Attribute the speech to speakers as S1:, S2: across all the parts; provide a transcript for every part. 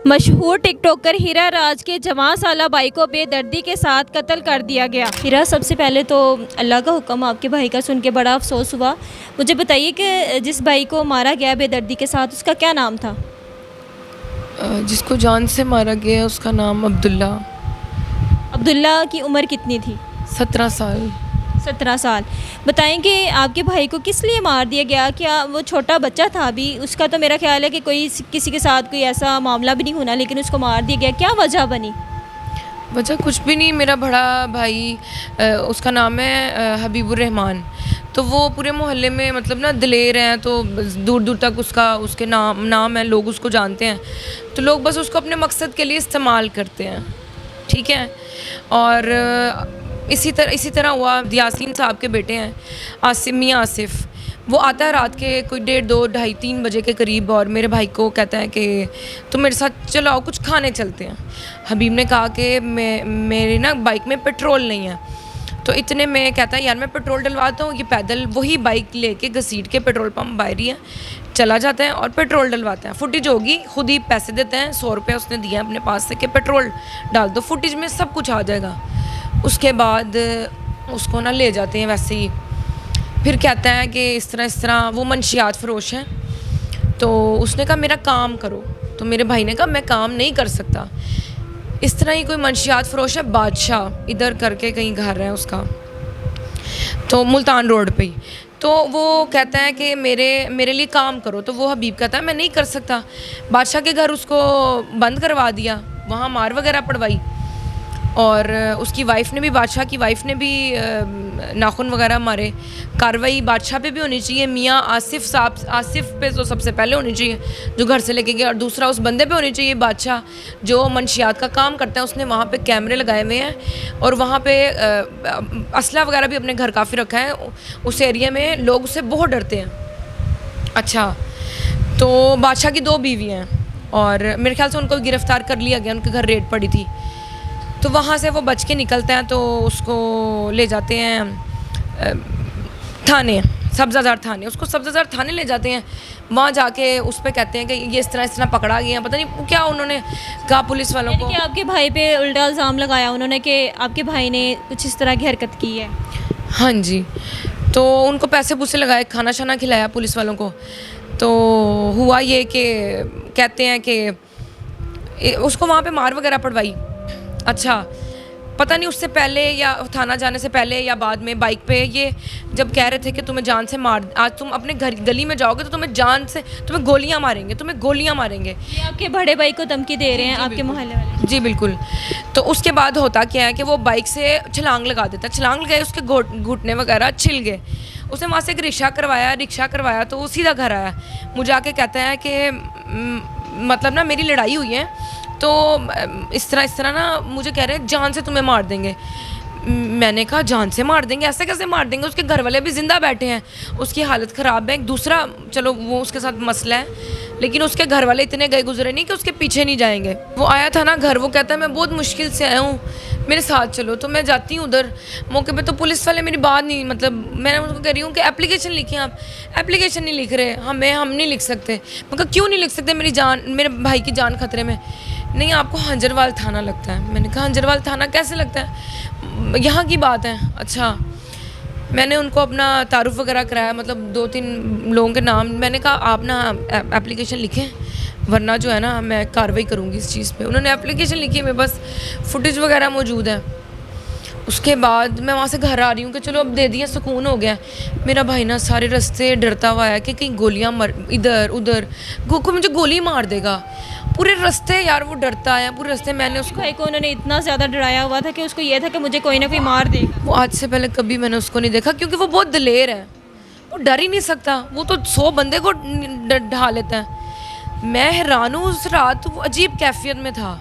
S1: मशहूर टिकटॉकर हीरा राज के जवां साला भाई को बेदर्दी के साथ कत्ल कर दिया गया। हीरा, सबसे पहले तो अल्लाह का हुक्म आपके भाई का सुन के बड़ा अफसोस हुआ। मुझे बताइए कि जिस भाई को मारा गया बेदर्दी के साथ, उसका क्या नाम था?
S2: जिसको जान से मारा गया उसका नाम अब्दुल्ला।
S1: अब्दुल्ला की उम्र कितनी थी?
S2: 17 साल।
S1: 17 साल। बताएं कि आपके भाई को किस लिए मार दिया गया? क्या वो छोटा बच्चा था अभी? उसका तो मेरा ख्याल है कि कोई किसी के साथ कोई ऐसा मामला भी नहीं होना, लेकिन उसको मार दिया गया। क्या वजह बनी?
S2: वजह कुछ भी नहीं। मेरा बड़ा भाई उसका नाम है हबीबुर रहमान। तो वो पूरे मोहल्ले में मतलब ना दिलेर हैं, तो दूर दूर तक उसके नाम है, लोग उसको जानते हैं। तो लोग बस उसको अपने मकसद के लिए इस्तेमाल करते हैं, ठीक है। और इसी तरह हुआ। यासीन साहब के बेटे हैं आसिफ, मियाँ आसिफ। वो आता है रात के कोई 1:30, 2, 2:30, 3 बजे के करीब, और मेरे भाई को कहता है कि तुम मेरे साथ चलो आओ, कुछ खाने चलते हैं। हबीब ने कहा कि मेरी ना बाइक में पेट्रोल नहीं है। तो इतने में कहता है यार मैं पेट्रोल डलवाता हूँ। ये पैदल वही बाइक लेके घसीट के पेट्रोल पंप बाहरी है, चला जाता है और पेट्रोल डलवाता है। फुटेज होगी, खुद ही पैसे देते हैं, 100 रुपये उसने दिया अपने पास से कि पेट्रोल डाल दो, फुटेज में सब कुछ आ जाएगा। उसके बाद उसको ना ले जाते हैं वैसे ही। फिर कहता है कि इस तरह वो मंशियात फ़रोश हैं। तो उसने कहा मेरा काम करो। तो मेरे भाई ने कहा मैं काम नहीं कर सकता। इस तरह ही कोई मंशियात फ़रोश है, बादशाह इधर करके कहीं घर है उसका, तो मुल्तान रोड पे ही। तो वो कहता है कि मेरे लिए काम करो। तो वो हबीब कहता है मैं नहीं कर सकता। बादशाह के घर उसको बंद करवा दिया, वहाँ मार वगैरह पड़वाई। और उसकी वाइफ ने भी, बादशाह की वाइफ ने भी नाखून वगैरह मारे। कार्रवाई बादशाह पे भी होनी चाहिए, मियाँ आसिफ पे तो सबसे पहले होनी चाहिए जो घर से लेके गया, और दूसरा उस बंदे पे होनी चाहिए बादशाह जो मंशियात का काम करता है। उसने वहाँ पे कैमरे लगाए हुए हैं और वहाँ पे असला वगैरह भी अपने घर काफ़ी रखा है। उस एरिया में लोग उससे बहुत डरते हैं। अच्छा, तो बादशाह की 2 बीवी हैं और मेरे ख्याल से उनको गिरफ़्तार कर लिया गया, उनके घर रेड पड़ी थी। तो वहाँ से वो बच के निकलते हैं, तो उसको ले जाते हैं थाने, सब्ज़ाज़ार थाने। उसको सब्ज़ाज़ार थाने ले जाते हैं। वहाँ जाके उस पर कहते हैं कि ये इस तरह पकड़ा गया। पता नहीं क्या उन्होंने कहा पुलिस वालों को
S1: कि आपके भाई पे उल्टा इल्ज़ाम लगाया उन्होंने कि आपके भाई ने कुछ इस तरह की हरकत की है।
S2: हाँ जी। तो उनको पैसे पूसे लगाए, खाना शाना खिलाया पुलिस वालों को। तो हुआ ये कि कहते हैं कि उसको वहाँ पे मार वगैरह पड़वाई। अच्छा, पता नहीं उससे पहले या थाना जाने से पहले या बाद में बाइक पे ये जब कह रहे थे कि तुम्हें जान से मार, आज तुम अपने घर गली में जाओगे तो तुम्हें गोलियां मारेंगे।
S1: ये आपके बड़े भाई को धमकी दे रहे हैं आपके मोहल्ले वाले?
S2: जी बिल्कुल। तो उसके बाद होता क्या है कि वो बाइक से छलांग लगा देता, छलांग लगाए, उसके घुटने वगैरह छिल गए। उसने वहाँ से एक रिक्शा करवाया तो वो सीधा घर आया। मुझे आके कहता है कि मतलब ना मेरी लड़ाई हुई है, तो इस तरह ना मुझे कह रहे हैं जान से तुम्हें मार देंगे। मैंने कहा जान से मार देंगे, ऐसे कैसे मार देंगे? उसके घर वाले भी ज़िंदा बैठे हैं, उसकी हालत ख़राब है। दूसरा चलो वो उसके साथ मसला है, लेकिन उसके घर वाले इतने गए गुजरे नहीं कि उसके पीछे नहीं जाएंगे। वो आया था ना घर, वो कहता है मैं बहुत मुश्किल से आया हूँ, मेरे साथ चलो। तो मैं जाती हूँ उधर मौके पे, तो पुलिस वाले मेरी बात नहीं, मतलब मैं उनको कह रही हूँ कि एप्लीकेशन लिखें। आप एप्लीकेशन नहीं लिख रहे, हम नहीं लिख सकते। मैं कहा क्यों नहीं लिख सकते? मेरे भाई की जान खतरे में। नहीं, आपको हंजरवाल थाना लगता है। मैंने कहा हंजरवाल थाना कैसे लगता है? यहाँ की बात है। अच्छा, मैंने उनको अपना तारुफ वगैरह कराया, मतलब 2-3 लोगों के नाम। मैंने कहा आप ना एप्लीकेशन लिखें, वरना जो है ना मैं कार्रवाई करूँगी इस चीज़ पे। उन्होंने एप्लीकेशन लिखी, मेरे पास फुटेज वगैरह मौजूद है। उसके बाद मैं वहाँ से घर आ रही हूँ कि चलो अब दे दिया, सुकून हो गया। मेरा भाई ना सारे रास्ते डरता हुआ आया कि कहीं गोलियाँ इधर उधर कोई मुझे गोली मार देगा। पूरे रास्ते यार वो डरता है, पूरे रास्ते मैंने उसको
S1: भाई को उन्होंने इतना ज़्यादा डराया हुआ था कि उसको ये था कि मुझे कोई ना कोई मार देगा।
S2: वो आज से पहले कभी मैंने उसको नहीं देखा, क्योंकि वो बहुत दिलेर है, वो डर ही नहीं सकता। वो तो 100 बंदे को ढा लेता है। मैं हैरान हूँ, उस रात वो अजीब कैफियत में था।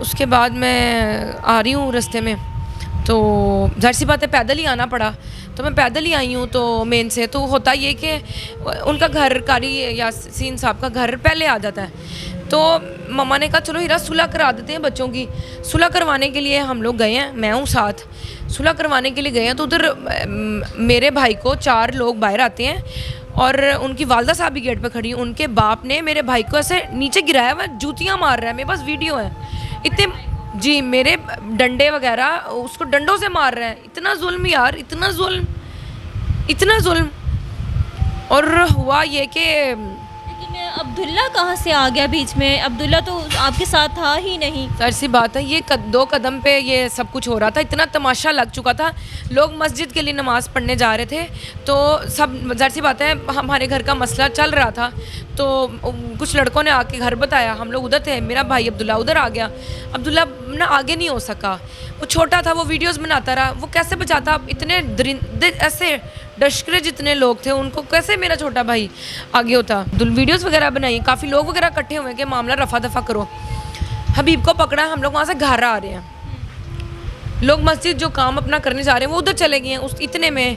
S2: उसके बाद मैं आ रही हूँ रास्ते में, तो जाहिर सी बात है पैदल ही आना पड़ा। तो मैं पैदल ही आई हूँ तो मेन से। तो होता ये कि उनका घर कारी यासीन साहब का घर पहले आ जाता है। तो मम्मा ने कहा चलो हीरा सुलह करा देते हैं बच्चों की। सुलह करवाने के लिए हम लोग गए हैं, मैं हूँ साथ। सुलह करवाने के लिए गए हैं तो उधर मेरे भाई को 4 लोग बाहर आते हैं और उनकी वालदा साहब भी गेट पे खड़ी हैं। उनके बाप ने मेरे भाई को ऐसे नीचे गिराया हुआ, जूतियाँ मार रहा है, मेरे पास वीडियो है। इतने जी मेरे डंडे वगैरह, उसको डंडों से मार रहे हैं। इतना जुल्म यार, इतना जुल्म, इतना जुल्म। और हुआ ये कि
S1: लेकिन अब्दुल्ला कहाँ से आ गया बीच में? अब्दुल्ला तो आपके साथ था ही नहीं।
S2: सर सी बात है, ये 2 कदम पे ये सब कुछ हो रहा था। इतना तमाशा लग चुका था, लोग मस्जिद के लिए नमाज़ पढ़ने जा रहे थे तो सब ज़ाहिर सी बात है हमारे घर का मसला चल रहा था। तो कुछ लड़कों ने आके घर बताया, हम लोग उधर थे, मेरा भाई अब्दुल्ला उधर आ गया। अब्दुल्ला ना आगे नहीं हो सका, वो छोटा था, वो वीडियोस बनाता रहा, वो कैसे बचाता? इतने दरिंदे ऐसे डशकरे जितने लोग थे, उनको कैसे मेरा छोटा भाई आगे होता? वीडियोस वगैरह बनाई, काफ़ी लोग वगैरह इकट्ठे हुए कि मामला रफा दफा करो। हबीब को पकड़ा, हम लोग वहाँ से घर आ रहे हैं। लोग मस्जिद जो काम अपना करने जा रहे हैं वो उधर चले गए हैं। उस इतने में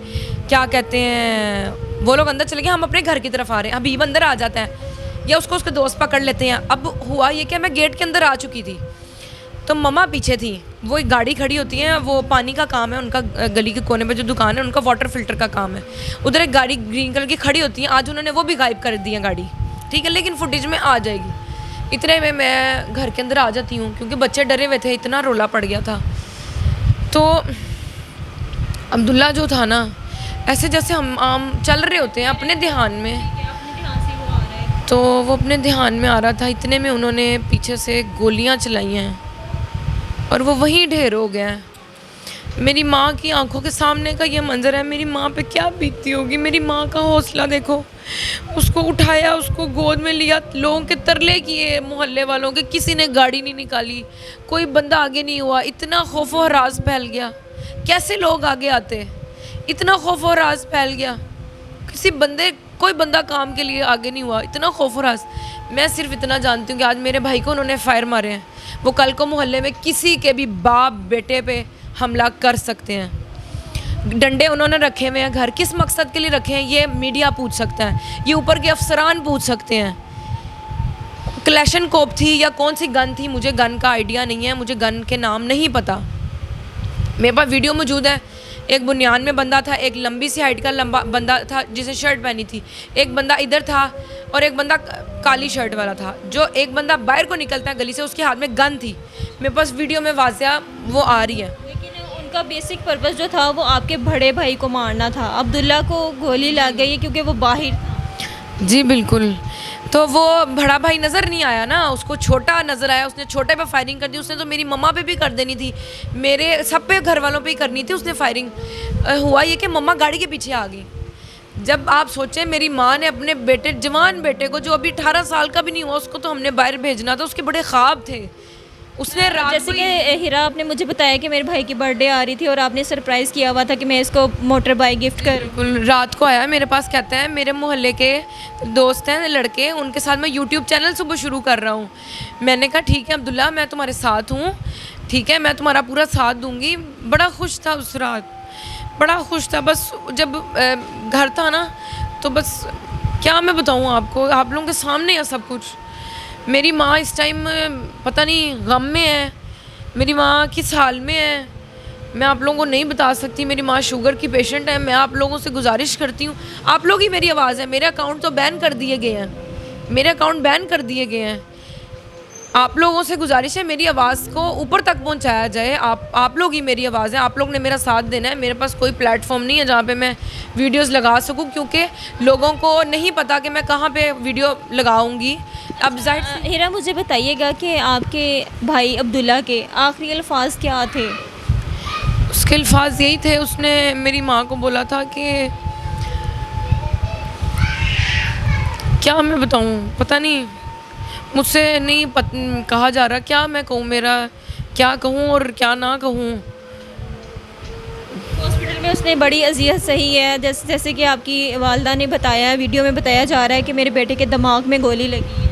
S2: क्या कहते हैं, वो लोग अंदर चले गए, हम अपने घर की तरफ आ रहे हैं। हबीब अंदर आ जाता है या उसको उसके दोस्त पकड़ लेते हैं। अब हुआ ये कि मैं गेट के अंदर आ चुकी थी तो मम्मा पीछे थी। वो एक गाड़ी खड़ी होती है, वो पानी का काम है उनका, गली के कोने पे जो दुकान है उनका वाटर फिल्टर का काम है। उधर एक गाड़ी ग्रीन कलर की खड़ी होती है, आज उन्होंने वो भी गायब कर दी है गाड़ी, ठीक है, लेकिन फुटेज में आ जाएगी। इतने में मैं घर के अंदर आ जाती हूँ क्योंकि बच्चे डरे हुए थे, इतना रोला पड़ गया था। तो अब्दुल्ला जो था ना, ऐसे जैसे हम आम चल रहे होते हैं अपने ध्यान में, तो वो अपने ध्यान में आ रहा था। इतने में उन्होंने पीछे से गोलियां चलाई हैं और वो वहीं ढेर हो गया है। मेरी माँ की आंखों के सामने का ये मंजर है। मेरी माँ पे क्या बीतती होगी। मेरी माँ का हौसला देखो, उसको उठाया, उसको गोद में लिया, लोगों के तरले किए मोहल्ले वालों के, किसी ने गाड़ी नहीं निकाली, कोई बंदा आगे नहीं हुआ। इतना खौफ और राज फैल गया, कैसे लोग आगे आते? इतना खौफ और राज फैल गया, कोई बंदा काम के लिए आगे नहीं हुआ, इतना खौफ और राज। मैं सिर्फ इतना जानती हूँ कि आज मेरे भाई को उन्होंने फायर मारे हैं, वो कल को मोहल्ले में किसी के भी बाप बेटे पे हमला कर सकते हैं। डंडे उन्होंने रखे हुए हैं घर, किस मकसद के लिए रखे हैं ये मीडिया पूछ सकता है, ये ऊपर के अफसरान पूछ सकते हैं। क्लैशन कोप थी या कौन सी गन थी, मुझे गन का आइडिया नहीं है, मुझे गन के नाम नहीं पता। मेरे पास वीडियो मौजूद है, एक बुनियान में बंदा था, एक लंबी सी हाइट का लंबा बंदा था जिसे शर्ट पहनी थी, एक बंदा इधर था और एक बंदा काली शर्ट वाला था। जो एक बंदा बाहर को निकलता है गली से, उसके हाथ में गन थी। मेरे पास वीडियो में वाज़िया वो आ रही है।
S1: लेकिन उनका बेसिक पर्पस जो था वो आपके बड़े भाई को मारना था। अब्दुल्ला को गोली लग गई क्योंकि वो बाहर था।
S2: जी बिल्कुल, तो वो बड़ा भाई नज़र नहीं आया ना, उसको छोटा नज़र आया, उसने छोटे पे फायरिंग कर दी। उसने तो मेरी मम्मा पे भी कर देनी थी, मेरे सब पे घर वालों पे ही करनी थी उसने फायरिंग। हुआ ये कि मम्मा गाड़ी के पीछे आ गई। जब आप सोचें, मेरी माँ ने अपने बेटे, जवान बेटे को जो अभी 18 साल का भी नहीं हुआ, उसको तो हमने बाहर भेजना था, उसके बड़े ख्वाब थे। उसने रात
S1: जैसे कि हीरा आपने मुझे बताया कि मेरे भाई की बर्थडे आ रही थी और आपने सरप्राइज़ किया हुआ था कि मैं इसको मोटर बाइक गिफ्ट कर।
S2: बिल्कुल, रात को आया मेरे पास, कहते हैं मेरे मोहल्ले के दोस्त हैं लड़के, उनके साथ मैं यूट्यूब चैनल सुबह शुरू कर रहा हूँ। मैंने कहा ठीक है अब्दुल्ला, मैं तुम्हारे साथ हूँ, ठीक है, मैं तुम्हारा पूरा साथ दूँगी। बड़ा खुश था उस रात, बड़ा खुश था। बस जब घर था ना, तो बस क्या मैं बताऊँ आपको, आप लोगों के सामने है सब कुछ। मेरी माँ इस टाइम पता नहीं गम में है, मेरी माँ किस हाल में है मैं आप लोगों को नहीं बता सकती। मेरी माँ शुगर की पेशेंट है। मैं आप लोगों से गुजारिश करती हूँ, आप लोग ही मेरी आवाज़ है। मेरे अकाउंट तो बैन कर दिए गए हैं, मेरे अकाउंट बैन कर दिए गए हैं। आप लोगों से गुजारिश है मेरी आवाज़ को ऊपर तक पहुंचाया जाए। आप लोग ही मेरी आवाज़ है, आप लोग ने मेरा साथ देना है। मेरे पास कोई प्लेटफॉर्म नहीं है जहाँ पे मैं वीडियोस लगा सकूँ, क्योंकि लोगों को नहीं पता कि मैं कहाँ पे वीडियो लगाऊंगी। अब जाहिर
S1: हीरा मुझे बताइएगा कि आपके भाई अब्दुल्ला के आखिरी अल्फाज क्या थे?
S2: उसके अल्फाज यही थे, उसने मेरी माँ को बोला था कि क्या मैं बताऊँ, पता नहीं, मुझसे नहीं कहा जा रहा क्या मैं कहूँ, मेरा क्या कहूँ और क्या ना कहूँ।
S1: हॉस्पिटल में उसने बड़ी अजियत सही है, जैसे कि आपकी वालदा ने बताया, वीडियो में बताया जा रहा है कि मेरे बेटे के दिमाग में गोली लगी है।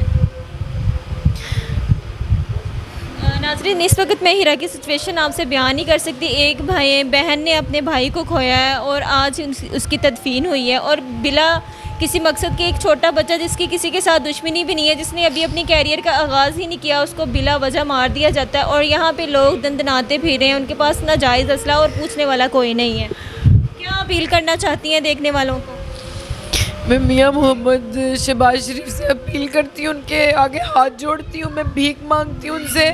S1: नाज़रीन, इस वक्त मैं हीरा की सिचुएशन आपसे बयान नहीं कर सकती। एक बहन ने अपने भाई को खोया है और आज उसकी तदफीन हुई है, और बिला किसी मकसद के एक छोटा बच्चा जिसकी किसी के साथ दुश्मनी भी नहीं है, जिसने अभी अपनी कैरियर का आगाज़ ही नहीं किया, उसको बिला वजह मार दिया जाता है। और यहाँ पे लोग दंदनाते फिर रहे हैं, उनके पास नाजायज़ असला और पूछने वाला कोई नहीं है। क्या अपील करना चाहती हैं देखने वालों को?
S2: मैं मियाँ मोहम्मद शहबाज शरीफ से अपील करती हूँ, उनके आगे हाथ जोड़ती हूँ, मैं भीख मांगती हूँ उनसे।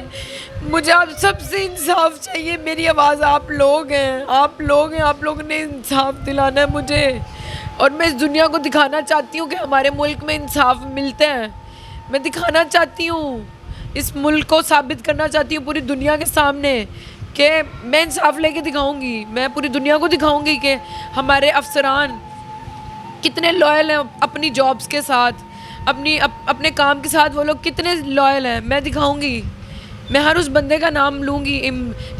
S2: मुझे आप सबसे इंसाफ चाहिए, मेरी आवाज़ आप लोग हैं, आप लोगों ने इंसाफ दिलाना है मुझे। और मैं इस दुनिया को दिखाना चाहती हूँ कि हमारे मुल्क में इंसाफ मिलते हैं। मैं दिखाना चाहती हूँ, इस मुल्क को साबित करना चाहती हूँ पूरी दुनिया के सामने कि मैं इंसाफ लेके दिखाऊंगी। मैं पूरी दुनिया को दिखाऊंगी कि हमारे अफसरान कितने लॉयल हैं अपनी जॉब्स के साथ, अपने काम के साथ वो लोग कितने लॉयल हैं। मैं दिखाऊंगी। मैं हर उस बंदे का नाम लूँगी।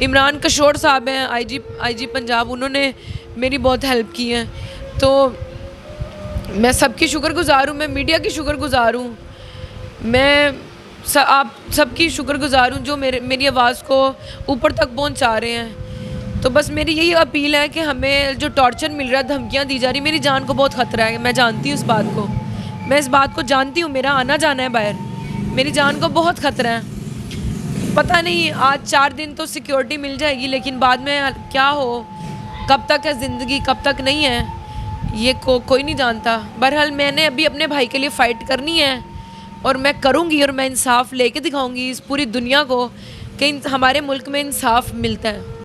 S2: इमरान कशोर साहब हैं, आईजी पंजाब, उन्होंने मेरी बहुत हेल्प की है। तो मैं सबकी शुक्रगुज़ार हूँ, मैं मीडिया की शुक्रगुज़ार हूँ, आप सबकी शुक्रगुज़ार हूँ जो मेरी आवाज़ को ऊपर तक पहुँचा रहे हैं। तो बस मेरी यही अपील है कि हमें जो टॉर्चर मिल रहा है, धमकियाँ दी जा रही, मेरी जान को बहुत ख़तरा है। मैं जानती हूँ इस बात को, मैं इस बात को जानती हूँ। मेरा आना जाना है बाहर, मेरी जान को बहुत ख़तरा है। पता नहीं आज 4 दिन तो सिक्योरिटी मिल जाएगी, लेकिन बाद में क्या हो, कब तक है ज़िंदगी, कब तक नहीं है, ये कोई नहीं जानता। बहरहाल मैंने अभी अपने भाई के लिए फ़ाइट करनी है और मैं करूँगी, और मैं इंसाफ लेके दिखाऊँगी इस पूरी दुनिया को कि हमारे मुल्क में इंसाफ मिलता है।